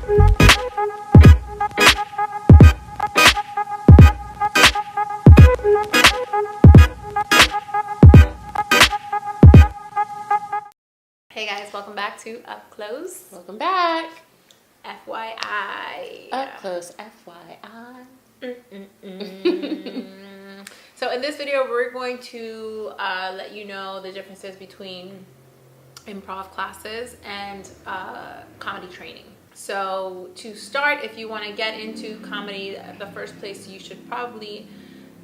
Hey guys, welcome back to UpClose. Welcome back. FYI. UpClose, FYI. So in this video, we're going to let you know the differences between improv classes and comedy training. So to start, if you want to get into comedy, the first place you should probably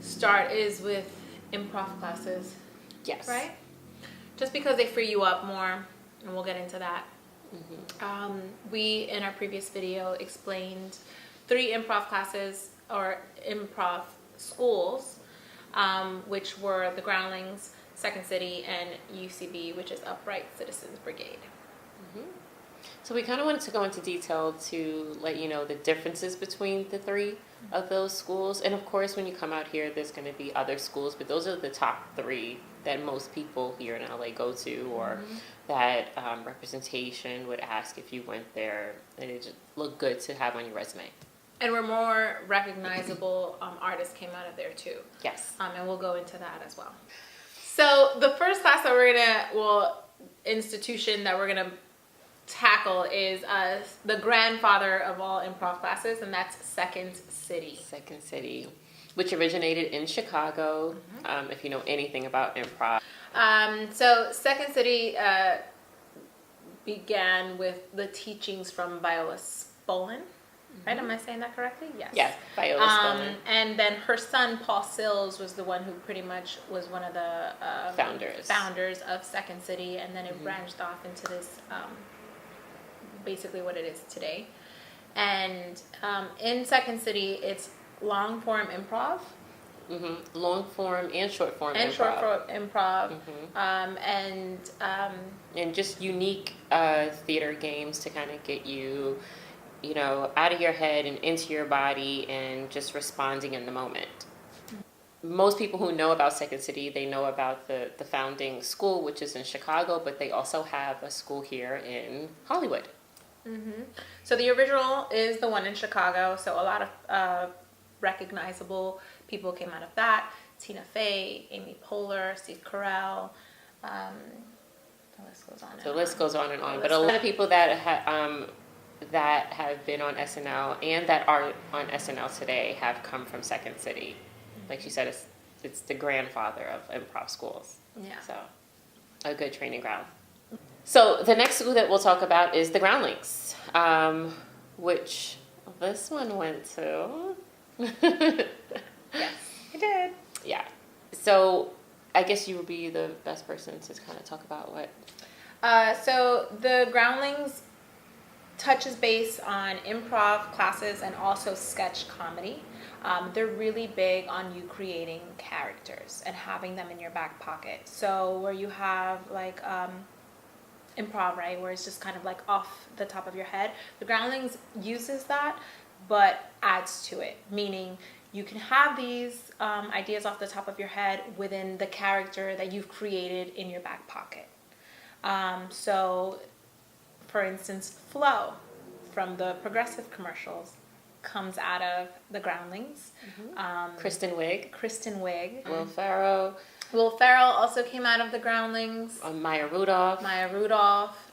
start is with improv classes. Yes. Right? Just because they free you up more. And we'll get into that. Mm-hmm. We, in our previous video, explained 3 improv classes or improv schools, which were the Groundlings, Second City, and UCB, which is Upright Citizens Brigade. Mm-hmm. So we kind of wanted to go into detail to let you know the differences between the 3 of those schools. And of course, when you come out here, there's going to be other schools, but those are the top 3 that most people here in LA go to, or that representation would ask if you went there, and it just looked good to have on your resume. And where more recognizable artists came out of there too. Yes. And we'll go into that as well. So the first class that we're institution that we're gonna tackle is the grandfather of all improv classes, and that's Second City. Second City, which originated in Chicago, if you know anything about improv. So Second City began with the teachings from Viola Spolin. Right? Am I saying that correctly? Yes. Yes, Viola Spolin. And then her son, Paul Sills, was the one who pretty much was one of the founders of Second City, and then it branched off into this, basically what it is today. And in Second City, it's long form improv. Long form and short form and improv. short form improv. And just unique theater games to kind of get you, out of your head and into your body and just responding in the moment. Most people who know about Second City, they know about the founding school, which is in Chicago, but they also have a school here in Hollywood. So the original is the one in Chicago. So a lot of recognizable people came out of that. Tina Fey, Amy Poehler, Steve Carell. The list goes on. The list goes on and on. But a lot of people that have been on SNL and that are on SNL today have come from Second City. Like she said, it's the grandfather of improv schools. Yeah. So a good training ground. So the next school that we'll talk about is the Groundlings, which this one went to. Yes, I did. Yeah. So I guess you would be the best person to kind of talk about what. So the Groundlings touches base on improv classes and also sketch comedy. They're really big on you creating characters and having them in your back pocket. So where you have like improv, right, where it's just kind of like off the top of your head, the Groundlings uses that but adds to it, meaning you can have these ideas off the top of your head within the character that you've created in your back pocket. So for instance, Flo from the Progressive commercials comes out of the Groundlings. Kristen Wiig. Will Ferrell also came out of the Groundlings. Maya Rudolph.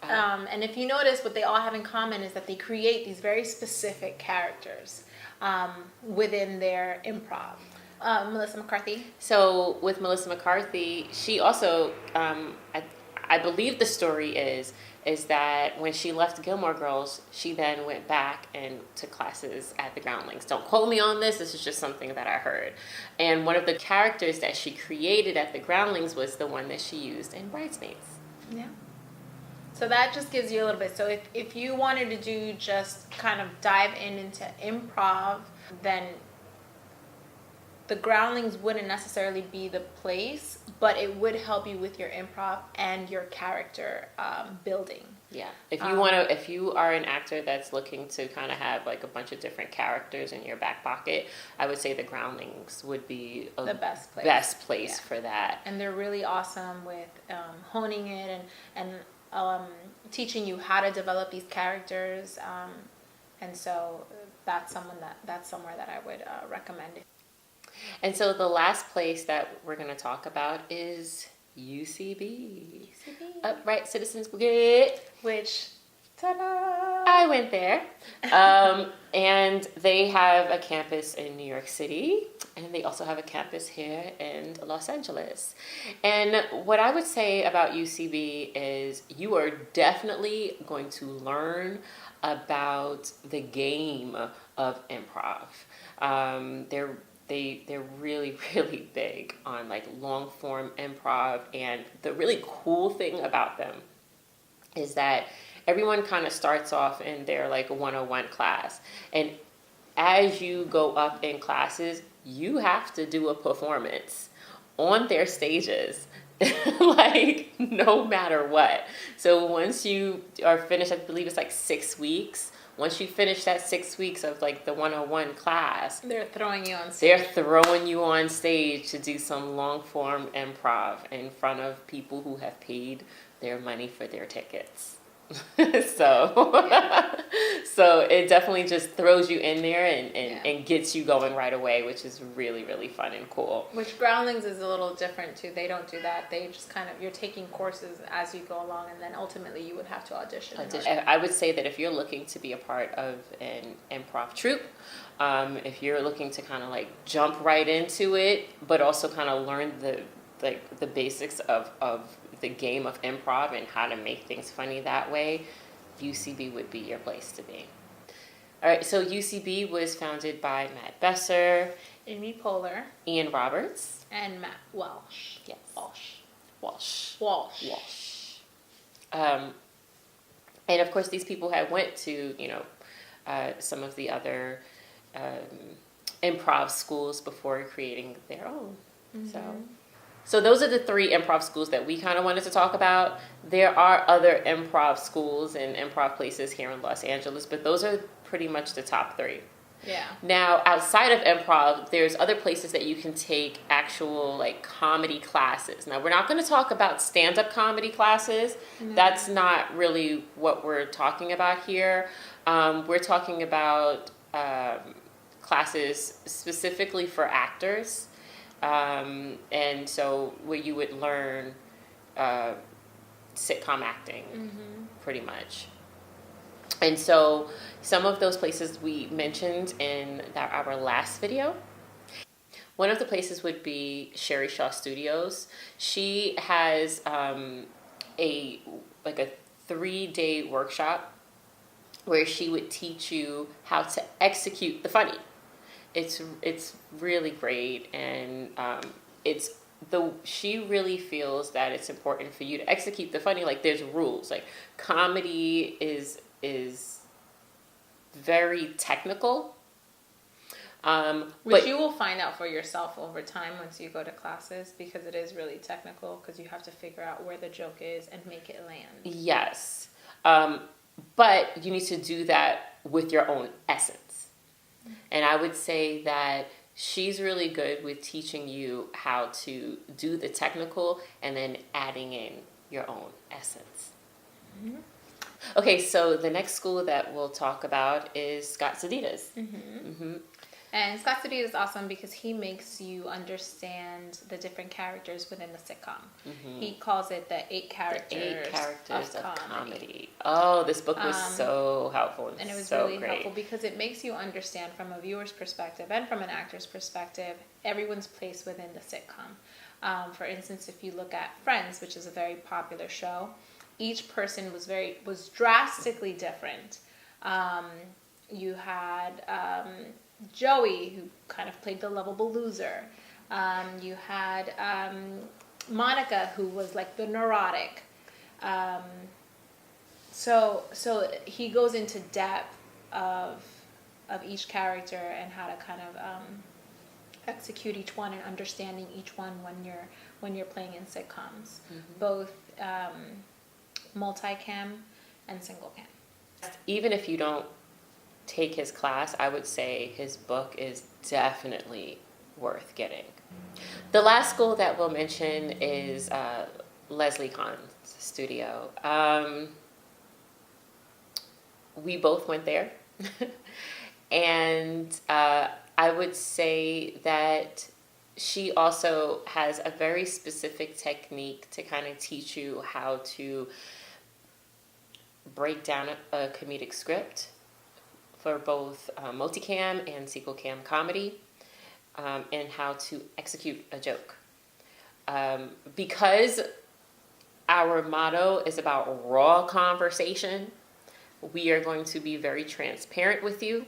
And if you notice, what they all have in common is that they create these very specific characters within their improv. Melissa McCarthy. So with Melissa McCarthy, she also, I believe the story is that when she left Gilmore Girls, she then went back and took classes at the Groundlings. Don't quote me on this. This is just something that I heard. And one of the characters that she created at the Groundlings was the one that she used in Bridesmaids. Yeah. So that just gives you a little bit. So if you wanted to do just kind of dive into improv, then the Groundlings wouldn't necessarily be the place, but it would help you with your improv and your character building. Yeah. If you are an actor that's looking to kind of have like a bunch of different characters in your back pocket, I would say the Groundlings would be the best place for that. And they're really awesome with honing it and teaching you how to develop these characters And so that's somewhere that I would recommend. And so the last place that we're going to talk about is UCB. Upright Citizens Brigade. Which, ta-da! I went there. And they have a campus in New York City, and they also have a campus here in Los Angeles. And what I would say about UCB is you are definitely going to learn about the game of improv. They're really, really big on like long form improv, and the really cool thing about them is that everyone kind of starts off in their like 101 class, and as you go up in classes, you have to do a performance on their stages. Like no matter what. So once you are finished, I believe it's like 6 weeks. Once you finish that 6 weeks of like the 101 class, they're throwing you on stage to do some long form improv in front of people who have paid their money for their tickets. So it definitely just throws you in there and gets you going right away, which is really, really fun and cool. Which Groundlings is a little different too. They don't do that. They just kind of, you're taking courses as you go along, and then ultimately you would have to audition. I would say that if you're looking to be a part of an improv troupe, if you're looking to kind of like jump right into it, but also kind of learn the basics of the game of improv and how to make things funny that way, UCB would be your place to be. All right, so UCB was founded by Matt Besser, Amy Poehler, Ian Roberts, and Matt Walsh. Yes. Walsh. And of course, these people had went to some of the other improv schools before creating their own. Mm-hmm. So those are the 3 improv schools that we kind of wanted to talk about. There are other improv schools and improv places here in Los Angeles, but those are pretty much the top 3. Yeah. Now, outside of improv, there's other places that you can take actual like comedy classes. Now, we're not going to talk about stand-up comedy classes. Mm-hmm. That's not really what we're talking about here. We're talking about classes specifically for actors. And so where you would learn sitcom acting, mm-hmm. pretty much. And so some of those places we mentioned in our last video. One of the places would be Sherry Shaw Studios. She has a 3-day workshop where she would teach you how to execute the funny. It's really great, and she really feels that it's important for you to execute the funny. Like there's rules. Like comedy is very technical, which you will find out for yourself over time once you go to classes, because it is really technical, because you have to figure out where the joke is and make it land. Yes, but you need to do that with your own essence. And I would say that she's really good with teaching you how to do the technical and then adding in your own essence. Mm-hmm. Okay, so the next school that we'll talk about is Scott Sedita's. Mm-hmm. Mm-hmm. And Scott Sedita is awesome because he makes you understand the different characters within the sitcom. Mm-hmm. He calls it the 8 characters of comedy. Oh, this book was so helpful. And it was so really great. helpful because it makes you understand from a viewer's perspective and from an actor's perspective everyone's place within the sitcom. For instance, if you look at Friends, which is a very popular show, each person was drastically different. You had Joey, who kind of played the lovable loser. You had Monica, who was like the neurotic. So he goes into depth of each character and how to kind of execute each one and understanding each one when you're playing in sitcoms, mm-hmm. both multicam and single cam. Even if you don't take his class, I would say his book is definitely worth getting. The last school that we'll mention is Leslie Kahn's studio. We both went there. And I would say that she also has a very specific technique to kind of teach you how to break down a comedic script for both multicam and sequel cam comedy, and how to execute a joke. Because our motto is about raw conversation, we are going to be very transparent with you.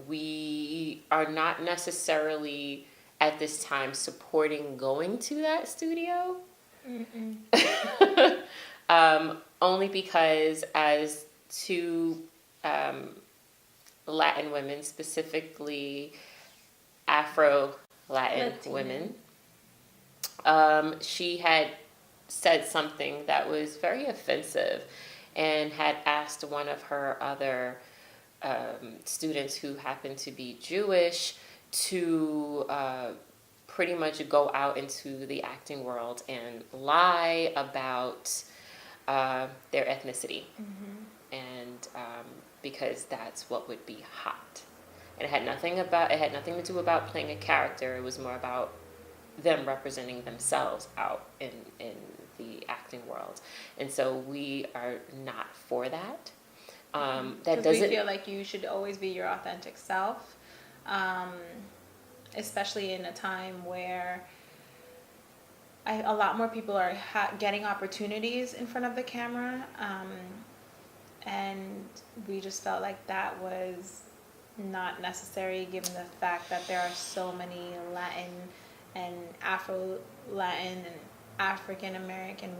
We are not necessarily at this time supporting going to that studio. Only because as two Latin women, specifically Afro-Latin women, she had said something that was very offensive and had asked one of her other students who happened to be Jewish to pretty much go out into the acting world and lie about their ethnicity. And because that's what would be hot. And it had nothing to do about playing a character. It was more about them representing themselves out in the acting world. And so we are not for that. That doesn't. We feel like you should always be your authentic self, especially in a time where a lot more people are getting opportunities in front of the camera, and we just felt like that was not necessary given the fact that there are so many Latin and Afro-Latin and African American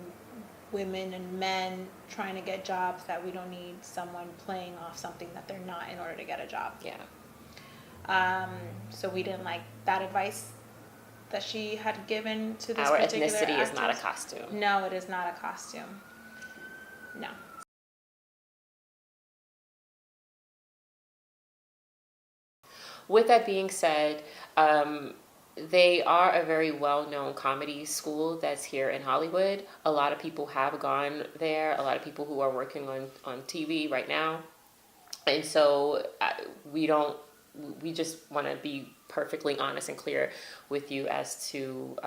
women and men trying to get jobs, that we don't need someone playing off something that they're not in order to get a job. Yeah. So we didn't like that advice that she had given to this Our particular ethnicity actress. is not a costume. No, it is not a costume. No. With that being said, they are a very well-known comedy school that's here in Hollywood. A lot of people have gone there. A lot of people who are working on TV right now. And so we just want to be perfectly honest and clear with you as to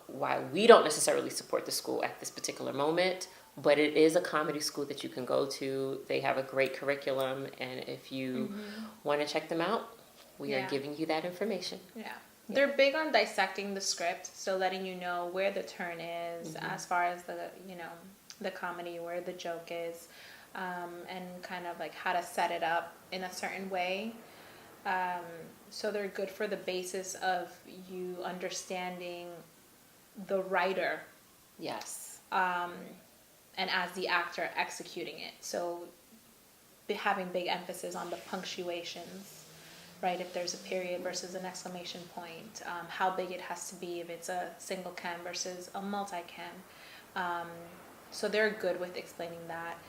why we don't necessarily support the school at this particular moment. But it is a comedy school that you can go to. They have a great curriculum. And if you want to check them out, we are giving you that information. Yeah. They're big on dissecting the script, so letting you know where the turn is as far as the comedy, where the joke is, and kind of like how to set it up in a certain way. So they're good for the basis of you understanding the writer. Yes. And as the actor executing it. So having big emphasis on the punctuations. Right, if there's a period versus an exclamation point, how big it has to be if it's a single cam versus a multi-cam. So they're good with explaining that.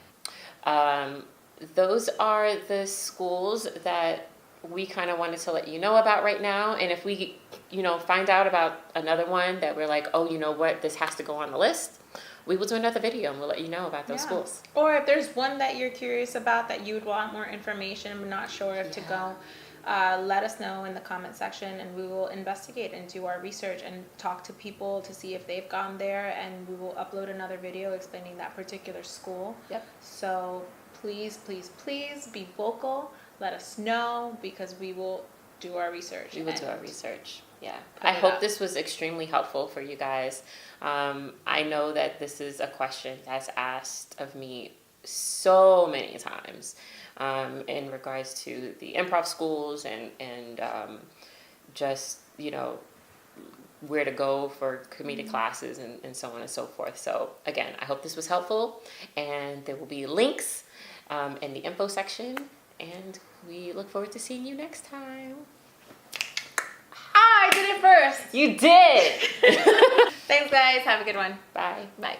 Those are the schools that we kind of wanted to let you know about right now. And if we, find out about another one that we're like, oh, you know what, this has to go on the list, we will do another video and we'll let you know about those schools. Or if there's one that you're curious about that you would want more information but not sure if to go, let us know in the comment section, and we will investigate and do our research and talk to people to see if they've gone there, and we will upload another video explaining that particular school. Yep. So please, please, please be vocal. Let us know, because we will do our research. We will do our research. Yeah. I hope this was extremely helpful for you guys. I know that this is a question that's asked of me so many times. In regards to the improv schools and just, where to go for comedic classes and so on and so forth. So again, I hope this was helpful, and there will be links in the info section, and we look forward to seeing you next time. I did it first. You did. Thanks, guys. Have a good one. Bye. Bye.